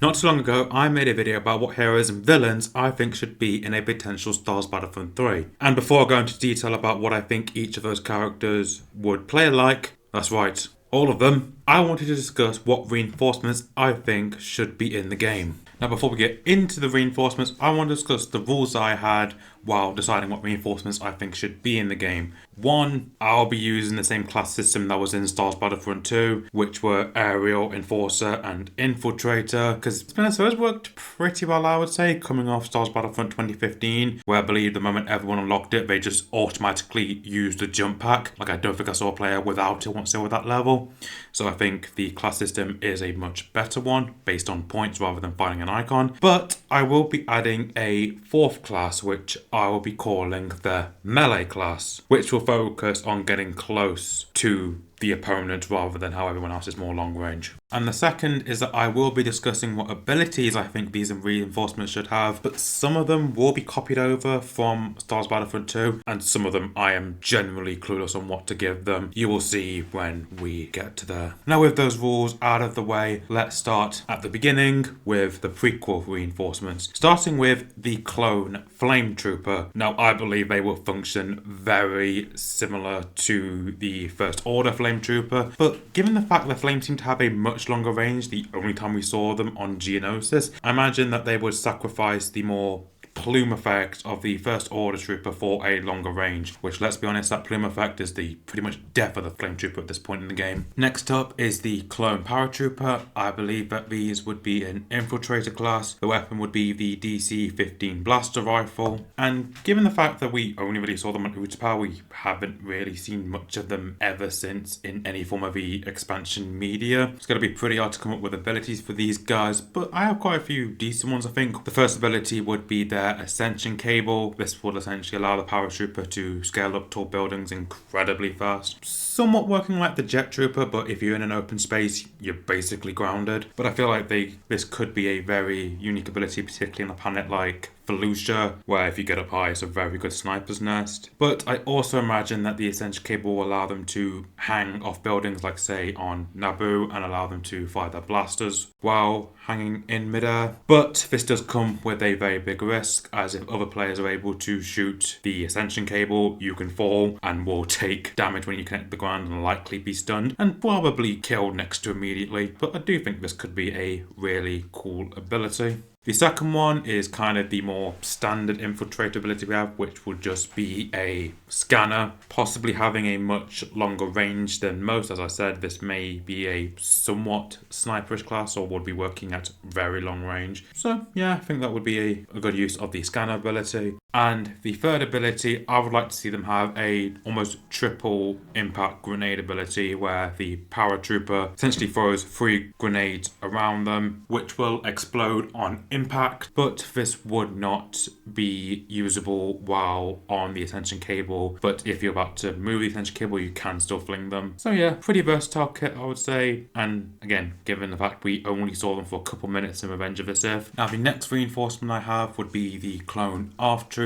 Not too long ago, I made a video about what heroes and villains I think should be in a potential Star Wars Battlefront 3. And before I go into detail about what I think each of those characters would play like, that's right, all of them, I wanted to discuss what reinforcements I think should be in the game. Now, before we get into the reinforcements, I want to discuss the rules I had while deciding what reinforcements I think should be in the game. One, I'll be using the same class system that was in Star Wars Battlefront 2, which were Aerial, Enforcer, and Infiltrator, because those worked pretty well, I would say, coming off Star Wars Battlefront 2015, where I believe the moment everyone unlocked it, they just automatically used the jump pack. Like, I don't think I saw a player without it once they were that level. So I think the class system is a much better one, based on points rather than finding an icon. But I will be adding a fourth class, which I will be calling the Melee class, which will focus on getting close to the opponent rather than how everyone else is more long range. And the second is that I will be discussing what abilities I think these reinforcements should have, but some of them will be copied over from Star Wars Battlefront 2, and some of them I am generally clueless on what to give them. You will see when we get to there. Now, with those rules out of the way, let's start at the beginning with the prequel reinforcements, starting with the clone Flame Trooper. Now, I believe they will function very similar to the First Order Flame Trooper, but given the fact that Flames seem to have a much longer range, the only time we saw them on Geonosis, I imagine that they would sacrifice the more plume effect of the First Order Trooper for a longer range, which, let's be honest, that plume effect is the pretty much death of the Flame Trooper at this point in the game. Next up is the Clone Paratrooper. I believe that these would be an Infiltrator class. The weapon would be the DC-15 Blaster Rifle, and given the fact that we only really saw them on Root Power, we haven't really seen much of them ever since in any form of the expansion media. It's going to be pretty hard to come up with abilities for these guys, but I have quite a few decent ones, I think. The first ability would be their Ascension Cable. This will essentially allow the Paratrooper to scale up tall buildings incredibly fast. Somewhat working like the Jet Trooper, but if you're in an open space, you're basically grounded. But I feel like this could be a very unique ability, particularly on a planet like Fallujah, where if you get up high, it's a very good sniper's nest. But I also imagine that the Ascension Cable will allow them to hang off buildings, like say on Naboo, and allow them to fire their blasters while hanging in midair. But this does come with a very big risk, as if other players are able to shoot the Ascension Cable, you can fall and will take damage when you connect the ground and likely be stunned and probably killed next to immediately. But I do think this could be a really cool ability. The second one is kind of the more standard infiltrator ability we have, which would just be a scanner, possibly having a much longer range than most. As I said, this may be a somewhat sniperish class or would be working at very long range. So yeah, I think that would be a good use of the scanner ability. And the third ability, I would like to see them have a almost triple impact grenade ability, where the Paratrooper essentially throws 3 grenades around them, which will explode on impact, but this would not be usable while on the Ascension Cable. But if you're about to move the Ascension Cable, you can still fling them. So yeah, pretty versatile kit, I would say. And again, given the fact we only saw them for a couple minutes in Revenge of the Sith. Now, the next reinforcement I have would be the Clone Arth Trooper.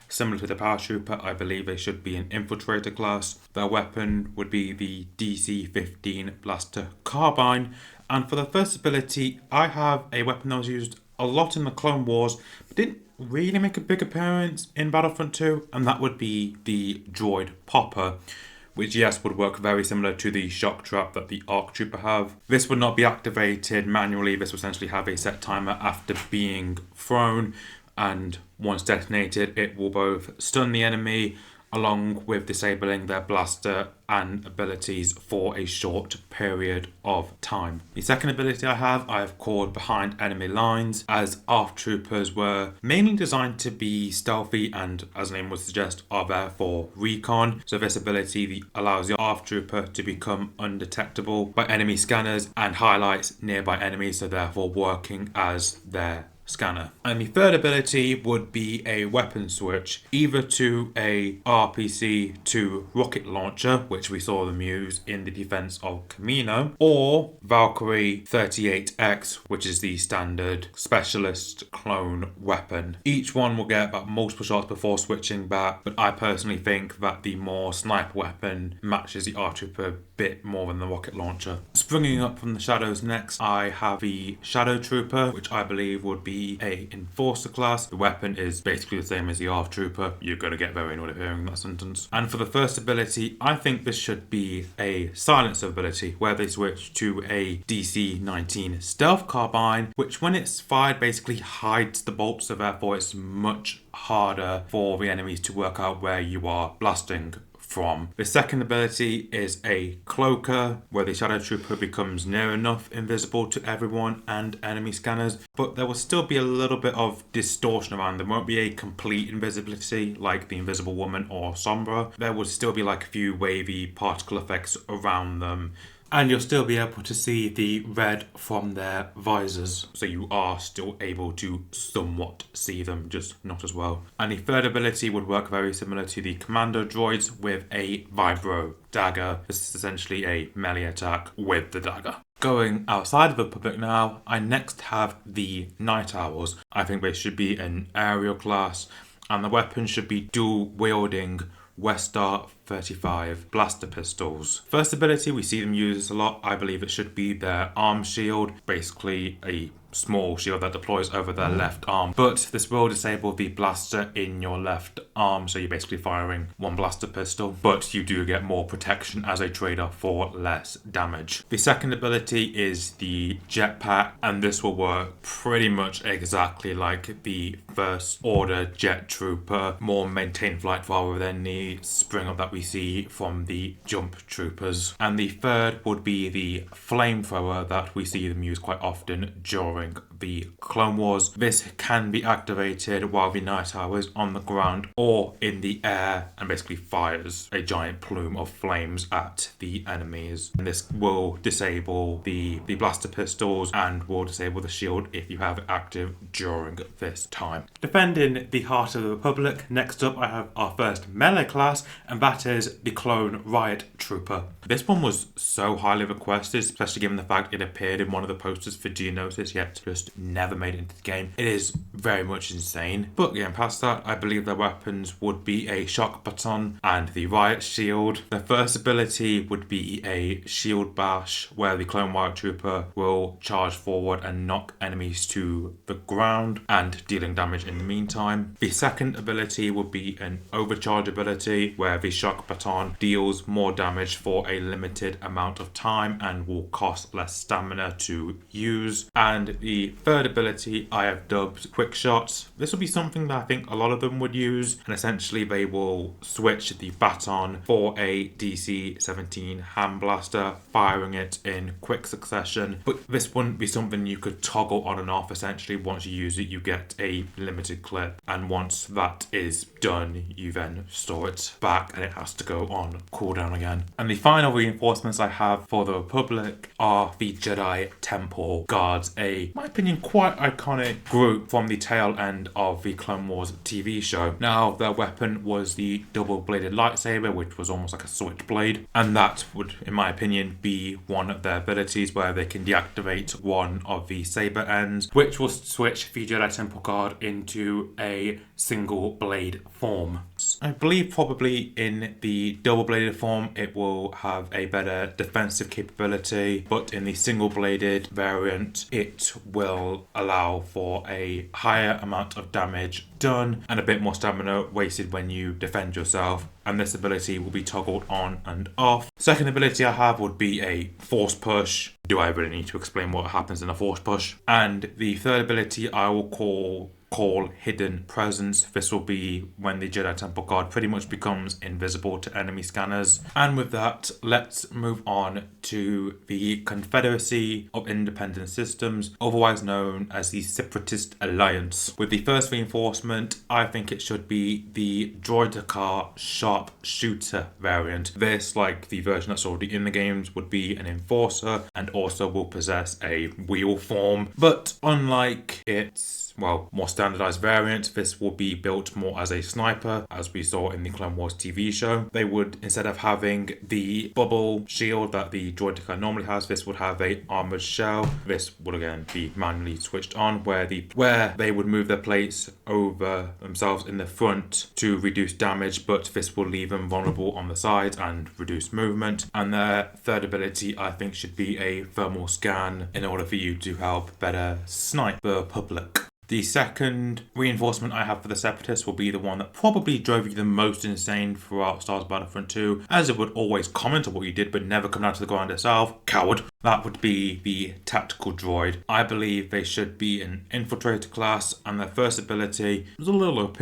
Similar to the Paratrooper, I believe they should be an Infiltrator class. Their weapon would be the DC-15 Blaster Carbine. And for the first ability, I have a weapon that was used a lot in the Clone Wars, but didn't really make a big appearance in Battlefront 2, and that would be the Droid Popper, which, yes, would work very similar to the shock trap that the ARC Trooper have. This would not be activated manually. This would essentially have a set timer after being thrown, and once detonated, it will both stun the enemy along with disabling their blaster and abilities for a short period of time. The second ability I have called Behind Enemy Lines, as ARC Troopers were mainly designed to be stealthy and, as the name would suggest, are there for recon. So this ability allows the ARC Trooper to become undetectable by enemy scanners and highlights nearby enemies, so therefore working as their scanner. And the third ability would be a weapon switch, either to a RPC to rocket launcher, which we saw them use in the defense of Camino, or Valkyrie 38X, which is the standard specialist clone weapon. Each one will get about multiple shots before switching back, but I personally think that the more sniper weapon matches the R-Trooper a bit more than the rocket launcher. Springing up from the shadows next, I have the Shadow Trooper, which I believe would be a Enforcer class. The weapon is basically the same as the R-Trooper. You're going to get very annoyed of hearing that sentence. And for the first ability, I think this should be a Silencer ability, where they switch to a DC-19 Stealth Carbine, which when it's fired basically hides the bolt, so therefore it's much harder for the enemies to work out where you are blasting from. The second ability is a Cloaker, where the Shadow Trooper becomes near enough invisible to everyone and enemy scanners, but there will still be a little bit of distortion around. There won't be a complete invisibility like the Invisible Woman or Sombra. There will still be like a few wavy particle effects around them. And you'll still be able to see the red from their visors, so you are still able to somewhat see them, just not as well. And the third ability would work very similar to the Commando droids with a Vibro Dagger. This is essentially a melee attack with the dagger. Going outside of the public now, I next have the Night Owls. I think they should be an aerial class, and the weapon should be dual wielding Westar 35 blaster pistols. First ability, we see them use this a lot. I believe it should be their arm shield, basically a small shield that deploys over their left arm, but this will disable the blaster in your left arm, so you're basically firing one blaster pistol, but you do get more protection as a trader for less damage. The second ability is the jetpack, and this will work pretty much exactly like the First Order Jet Trooper, more maintained flight rather than the spring up that we see from the Jump Troopers. And the third would be the flamethrower that we see them use quite often during the Clone Wars. This can be activated while the Night Owl is on the ground or in the air and basically fires a giant plume of flames at the enemies. And this will disable the blaster pistols and will disable the shield if you have it active during this time. Defending the Heart of the Republic, next up I have our first melee class, and that is the Clone Riot Trooper. This one was so highly requested, especially given the fact it appeared in one of the posters for Geonosis, yet just never made it into the game. It is very much insane. But getting past that, I believe their weapons would be a shock baton and the riot shield. Their first ability would be a shield bash, where the Clone Riot Trooper will charge forward and knock enemies to the ground and dealing damage in the meantime. The second ability would be an overcharge ability, where the shock baton deals more damage for a limited amount of time and will cost less stamina to use. And the third ability I have dubbed Quick Shots. This will be something that I think a lot of them would use, and essentially they will switch the baton for a DC-17 hand blaster, firing it in quick succession. But this wouldn't be something you could toggle on and off. Essentially, once you use it, you get a limited clip, and once that is done, you then store it back and it has to go on cooldown again. And the final reinforcements I have for the Republic are the Jedi Temple Guards, in my opinion, quite iconic group from the tail end of the Clone Wars TV show. Now, their weapon was the double-bladed lightsaber, which was almost like a switchblade, and that would, in my opinion, be one of their abilities where they can deactivate one of the saber ends, which will switch the Jedi Temple Guard into a single blade form. I believe probably in the double-bladed form it will have a better defensive capability, but in the single-bladed variant it will allow for a higher amount of damage done and a bit more stamina wasted when you defend yourself, and this ability will be toggled on and off. Second ability I have would be a force push. Do I really need to explain what happens in a force push? And the third ability I will call Hidden Presence. This will be when the Jedi Temple Guard pretty much becomes invisible to enemy scanners. And with that, let's move on to the Confederacy of Independent Systems, otherwise known as the Separatist Alliance. With the first reinforcement, I think it should be the Droideka Sharpshooter variant. This, like the version that's already in the games, would be an enforcer and also will possess a wheel form. But unlike its more standardized variant. This will be built more as a sniper, as we saw in the Clone Wars TV show. They would, instead of having the bubble shield that the droideka normally has, this would have a armored shell. This would again be manually switched on, where they would move their plates over themselves in the front to reduce damage, but this will leave them vulnerable on the sides and reduce movement. And their third ability, I think, should be a thermal scan in order for you to help better snipe the public. The second reinforcement I have for the Separatists will be the one that probably drove you the most insane throughout Star Wars Battlefront 2, as it would always comment on what you did but never come down to the ground itself. Coward. That would be the Tactical Droid. I believe they should be an Infiltrator class, and their first ability was a little OP.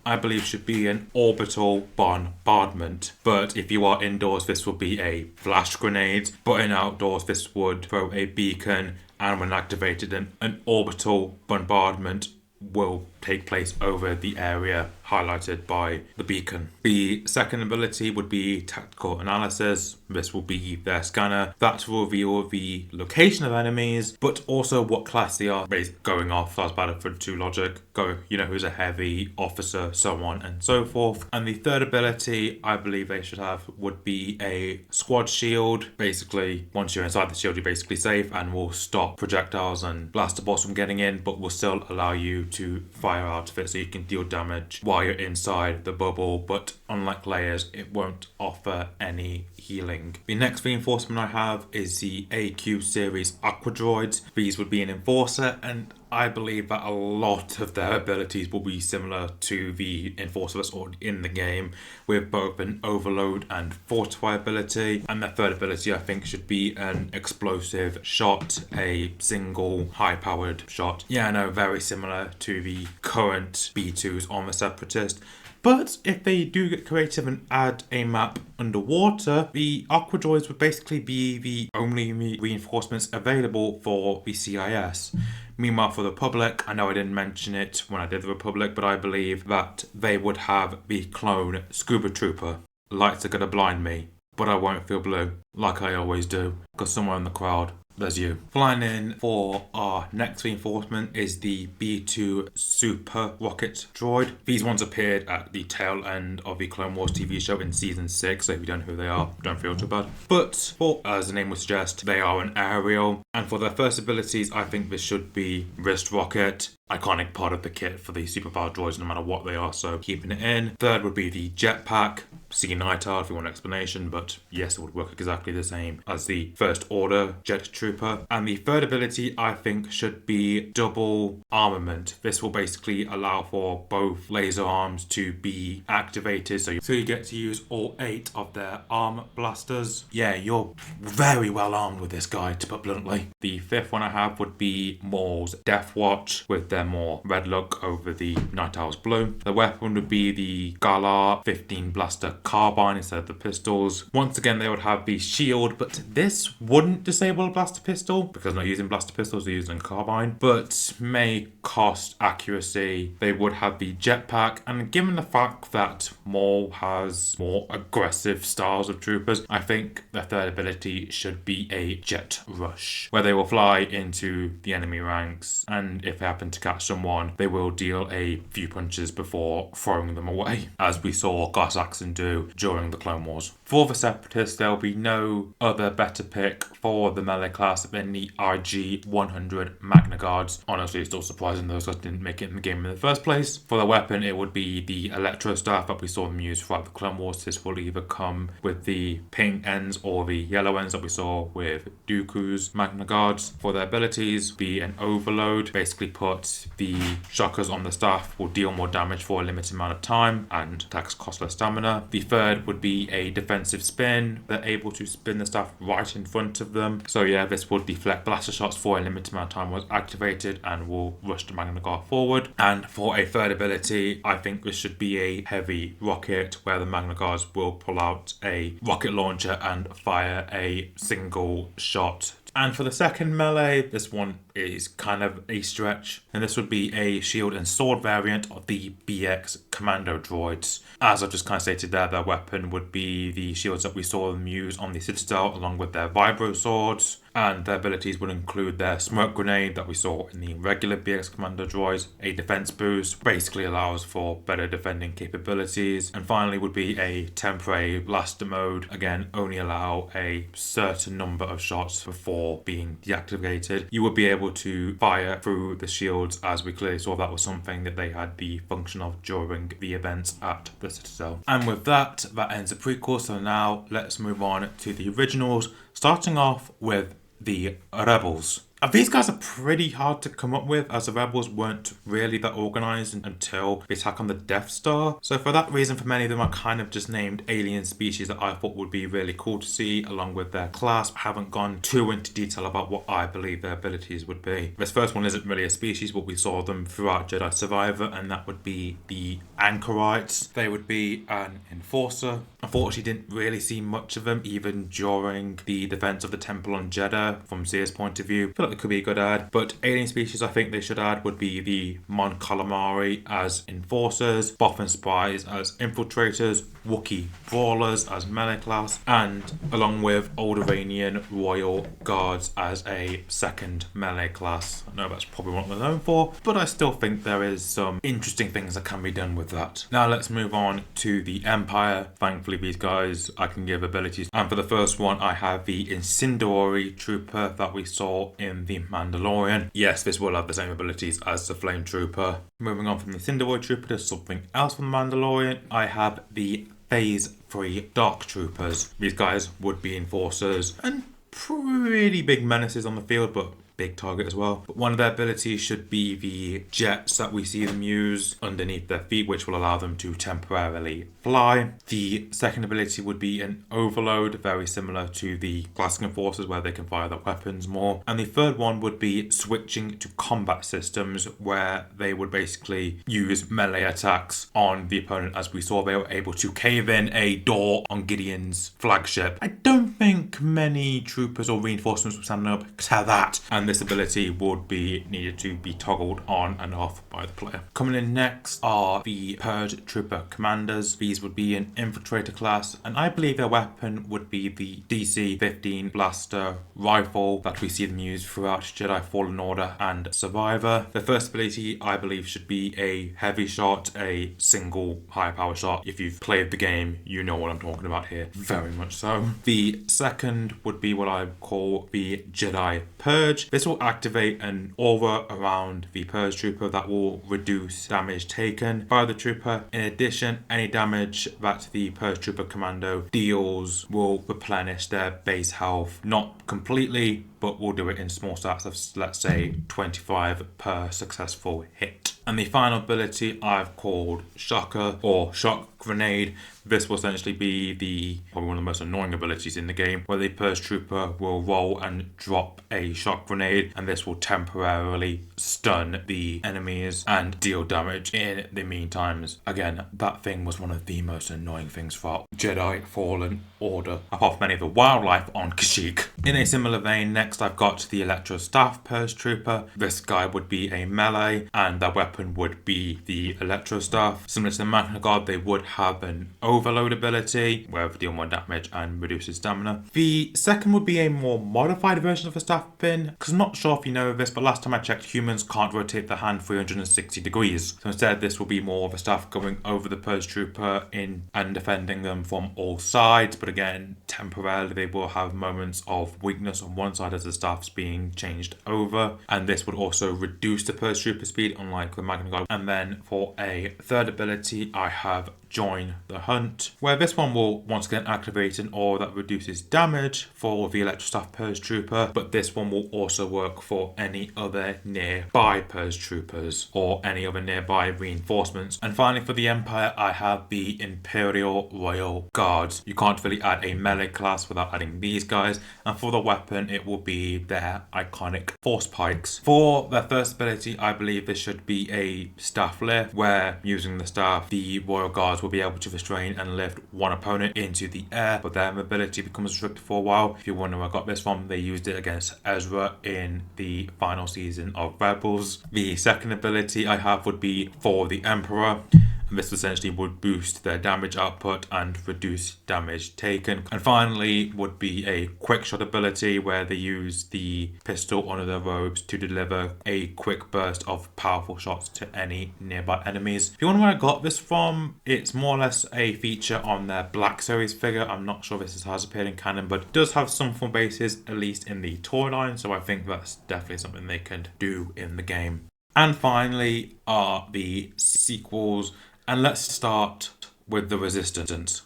I believe should be an orbital bombardment. But if you are indoors, this will be a flash grenade. But in outdoors, this would throw a beacon, and when activated, an orbital bombardment will take place over the area highlighted by the beacon. The second ability would be Tactical Analysis. This will be their scanner. That will reveal the location of enemies, but also what class they are, going off Star Wars Battlefront 2 logic. Who's a heavy officer, so on and so forth. And the third ability I believe they should have would be a Squad Shield. Basically, once you're inside the shield, you're basically safe and will stop projectiles and blaster bolts from getting in, but will still allow you to fire out of it so you can deal damage while you're inside the bubble. But unlike layers, it won't offer any healing. The next reinforcement I have is the AQ series Aqua Droids. These would be an enforcer, and I believe that a lot of their abilities will be similar to the enforcer that's already in the game, with both an overload and fortify ability. And their third ability, I think, should be an explosive shot, a single high-powered shot. Yeah, I know, very similar to the current B2s on the Separatist. But if they do get creative and add a map underwater, the Aqua Droids would basically be the only reinforcements available for the CIS. Meanwhile, for the Republic, I know I didn't mention it when I did the Republic, but I believe that they would have the clone Scuba Trooper. Lights are gonna blind me, but I won't feel blue, like I always do, because somewhere in the crowd, there's you. Flying in for our next reinforcement is the B2 Super Rocket Droid. These ones appeared at the tail end of the Clone Wars TV show in Season 6, so if you don't know who they are, don't feel too bad. But, as the name would suggest, they are an aerial. And for their first abilities, I think this should be Wrist Rocket. Iconic part of the kit for the superpowered droids, no matter what they are, so keeping it in. Third would be the Jetpack. See Nightar if you want an explanation, but yes, it would work exactly the same as the First Order Jet Trooper. And the third ability, I think, should be Double Armament. This will basically allow for both laser arms to be activated, so you get to use all 8 of their arm blasters. Yeah, you're very well armed with this guy, to put bluntly. The fifth one I have would be Maul's Death Watch, with their more red look over the Night Owl's blue. The weapon would be the Galar 15 Blaster Carbine instead of the pistols. Once again, they would have the shield, but this wouldn't disable a blaster pistol because they're not using blaster pistols, they're using carbine, but may cost accuracy. They would have the jetpack, and given the fact that Maul has more aggressive styles of troopers, I think their third ability should be a jet rush, where they will fly into the enemy ranks, and if they happen to catch someone, they will deal a few punches before throwing them away, as we saw Gus Axon do during the Clone Wars. For the Separatists, there will be no other better pick for the melee class than the IG 100 Magna Guards. Honestly, it's still surprising those guys didn't make it in the game in the first place. For the weapon, it would be the Electro Staff that we saw them use throughout the Clone Wars. This will either come with the pink ends or the yellow ends that we saw with Dooku's Magna Guards. For their abilities, be an overload. Basically put the shockers on the staff, will deal more damage for a limited amount of time and attacks cost less stamina. The third would be a defensive spin. They're able to spin the staff right in front of them. So yeah, this will deflect blaster shots for a limited amount of time once activated and will rush the Magna Guard forward. And for a third ability, I think this should be a heavy rocket, where the Magna Guards will pull out a rocket launcher and fire a single shot. And for the second melee, this one is kind of a stretch, and this would be a shield and sword variant of the BX Commando droids. As I've just kind of stated there, their weapon would be the shields that we saw them use on the Citadel, along with their vibro swords. And their abilities would include their smoke grenade that we saw in the regular BX Commando droids, a defense boost, basically allows for better defending capabilities, and finally would be a temporary blaster mode, again only allow a certain number of shots before being deactivated. You would be able to fire through the shields, as we clearly saw that was something that they had the function of during the events at the Citadel. And with that ends the prequel, so now let's move on to the originals, starting off with the Rebels. These guys are pretty hard to come up with, as the Rebels weren't really that organised until the attack on the Death Star. So for that reason, for many of them are kind of just named alien species that I thought would be really cool to see along with their class. I haven't gone too into detail about what I believe their abilities would be. This first one isn't really a species, but we saw them throughout Jedi Survivor, and that would be the Anchorites. They would be an enforcer. Unfortunately, didn't really see much of them even during the defense of the Temple on Jeddah from Seer's point of view. I feel like they could be a good add, but alien species I think they should add would be the Mon Calamari as enforcers, Bothan spies as infiltrators, Wookiee brawlers as melee class, and along with Old Iranian Royal Guards as a second melee class. I know that's probably what they're known for, but I still think there is some interesting things that can be done with that. Now let's move on to the Empire. Thankfully these guys I can give abilities, and for the first one I have the Incendiary Trooper that we saw in the Mandalorian. Yes, this will have the same abilities as the Flame Trooper. Moving on from the Incendiary Trooper to something else from the Mandalorian, I have the Phase 3 Dark Troopers. These guys would be enforcers and pretty big menaces on the field, but big target as well. But one of their abilities should be the jets that we see them use underneath their feet, which will allow them to temporarily fly. The second ability would be an overload, very similar to the classic enforcers where they can fire their weapons more. And the third one would be switching to combat systems, where they would basically use melee attacks on the opponent. As we saw, they were able to cave in a door on Gideon's flagship. I don't think many troopers or reinforcements were standing up to that, and this ability would be needed to be toggled on and off by the player. Coming in next are the Purge Trooper Commanders. These would be an infiltrator class, and I believe their weapon would be the DC-15 blaster rifle that we see them use throughout Jedi Fallen Order and Survivor. The first ability I believe should be a heavy shot, a single high power shot. If you've played the game, you know what I'm talking about here, very much so. The second would be what I call the Jedi Purge. This will activate an aura around the Purge Trooper that will reduce damage taken by the trooper. In addition, any damage that the Purge Trooper Commando deals will replenish their base health, not completely, but we'll do it in small stats of, let's say, 25 per successful hit. And the final ability I've called Shocker or Shock Grenade. This will essentially be probably one of the most annoying abilities in the game, where the Purge Trooper will roll and drop a shock grenade, and this will temporarily stun the enemies and deal damage in the meantime. Again, that thing was one of the most annoying things for Jedi Fallen Order, apart from any of the wildlife on Kashyyyk. In a similar vein, next I've got the Electro Staff Purge Trooper. This guy would be a melee, and their weapon would be the Electro Staff. Similar to the Magna Guard, they would have an overload ability, where they deal more damage and reduces stamina. The second would be a more modified version of a staff pin, because I'm not sure if you know this, but last time I checked, humans can't rotate their hand 360 degrees. So instead, this will be more of a staff going over the Purge Trooper in and defending them from all sides. But again, temporarily, they will have moments of weakness on one side as the staff's being changed over. And this would also reduce the Purge Trooper speed, unlike the Magna Guard. And then for a third ability, I have Join the Hunt, where this one will once again activate an aura that reduces damage for the Electro Staff Purge Trooper, but this one will also work for any other nearby Purge Troopers or any other nearby reinforcements. And finally, for the Empire, I have the Imperial Royal Guards. You can't really add a melee class without adding these guys, and for the weapon, it will be their iconic Force Pikes. For their first ability, I believe this should be a staff lift, where using the staff, the Royal Guards will be able to restrain and lift one opponent into the air, but their mobility becomes restricted for a while. If you wonder where I got this from, they used it against Ezra in the final season of Rebels. The second ability I have would be for the Emperor, and this essentially would boost their damage output and reduce damage taken. And finally would be a quick shot ability where they use the pistol on their robes to deliver a quick burst of powerful shots to any nearby enemies. If you wonder where I got this from, it's more or less a feature on their Black Series figure. I'm not sure if this has appeared in canon, but it does have some form bases, at least in the toy line, so I think that's definitely something they can do in the game. And finally are the sequels, and let's start with the Resistance.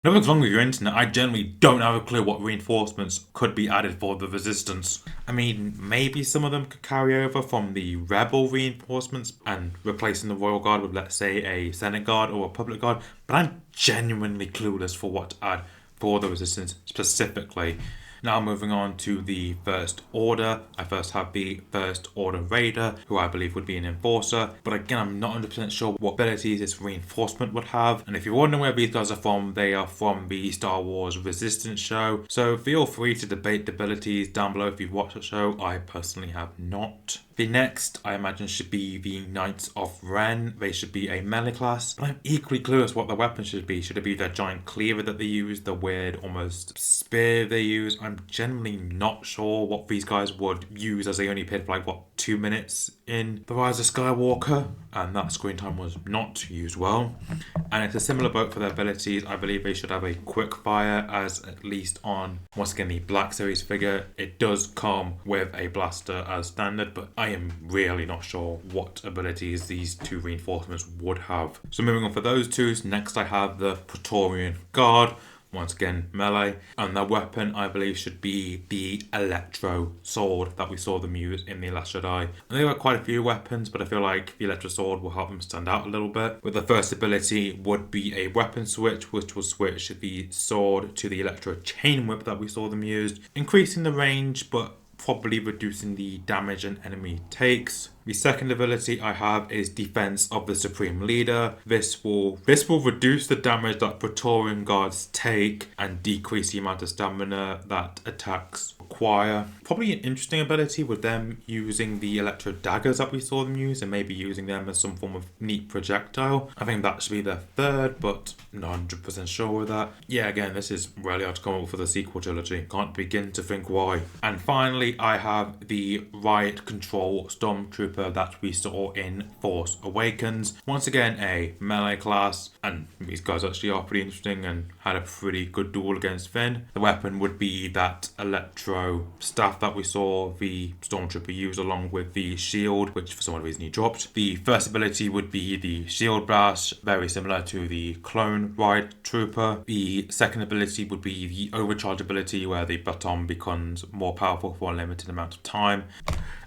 Nothing's wrong with your internet, I generally don't have a clue what reinforcements could be added for the Resistance. I mean, maybe some of them could carry over from the Rebel reinforcements and replacing the Royal Guard with, let's say, a Senate Guard or a Republic Guard, but I'm genuinely clueless for what to add for the Resistance specifically. Now moving on to the First Order. I first have the First Order Raider, who I believe would be an Enforcer. But again, I'm not 100% sure what abilities this reinforcement would have. And if you're wondering where these guys are from, they are from the Star Wars Resistance show. So feel free to debate the abilities down below if you've watched the show. I personally have not. The next, I imagine, should be the Knights of Ren. They should be a melee class. But I'm equally clueless what their weapon should be. Should it be their giant cleaver that they use, the weird almost spear they use? I'm generally not sure what these guys would use, as they only appeared for 2 minutes in The Rise of Skywalker, and that screen time was not used well. And it's a similar boat for their abilities. I believe they should have a quick fire, as at least on, once again, the Black Series figure, it does come with a blaster as standard, but I am really not sure what abilities these two reinforcements would have. So moving on for those two, next I have the Praetorian Guard. Once again, melee, and their weapon I believe should be the Electro Sword that we saw them use in The Last Jedi. And there were quite a few weapons, but I feel like the Electro Sword will help them stand out a little bit. With the first ability would be a weapon switch, which will switch the sword to the Electro Chain Whip that we saw them use, increasing the range but probably reducing the damage an enemy takes. The second ability I have is Defense of the Supreme Leader. This will reduce the damage that Praetorian Guards take and decrease the amount of stamina that attacks require. Probably an interesting ability with them using the Electro Daggers that we saw them use and maybe using them as some form of neat projectile. I think that should be their third, but not 100% sure with that. Yeah, again, this is really hard to come up with for the sequel trilogy. Can't begin to think why. And finally, I have the Riot Control Stormtrooper that we saw in Force Awakens. Once again, a melee class, and these guys actually are pretty interesting and had a pretty good duel against Finn. The weapon would be that electro staff that we saw the Stormtrooper use along with the shield, which for some reason he dropped. The first ability would be the Shield Blast, very similar to the clone Riot Trooper. The second ability would be the Overcharge ability, where the baton becomes more powerful for a limited amount of time.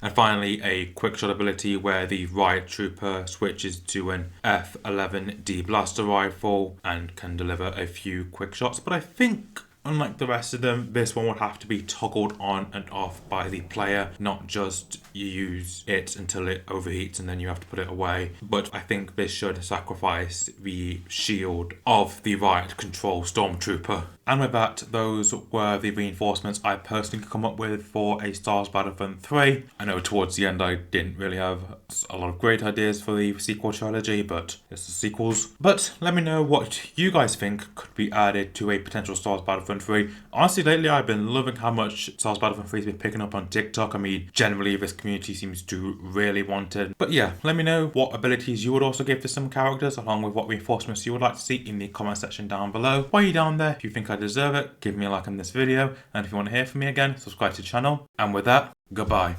And finally, a quick shot ability where the Riot Trooper switches to an F11D blaster rifle and can deliver a few quick shots. But I think, unlike the rest of them, this one would have to be toggled on and off by the player, not just you use it until it overheats and then you have to put it away. But I think this should sacrifice the shield of the Riot Control Stormtrooper. And with that, those were the reinforcements I personally could come up with for a Star Wars Battlefront 3. I know towards the end I didn't really have a lot of great ideas for the sequel trilogy, but it's the sequels. But let me know what you guys think could be added to a potential Star Wars Battlefront 3. Honestly, lately I've been loving how much Star Wars Battlefront 3 has been picking up on TikTok. I mean, generally this community seems to really want it. But yeah, let me know what abilities you would also give to some characters, along with what reinforcements you would like to see in the comment section down below. While you're down there, if you think I deserve it, give me a like on this video, and if you want to hear from me again, subscribe to the channel. And with that, goodbye.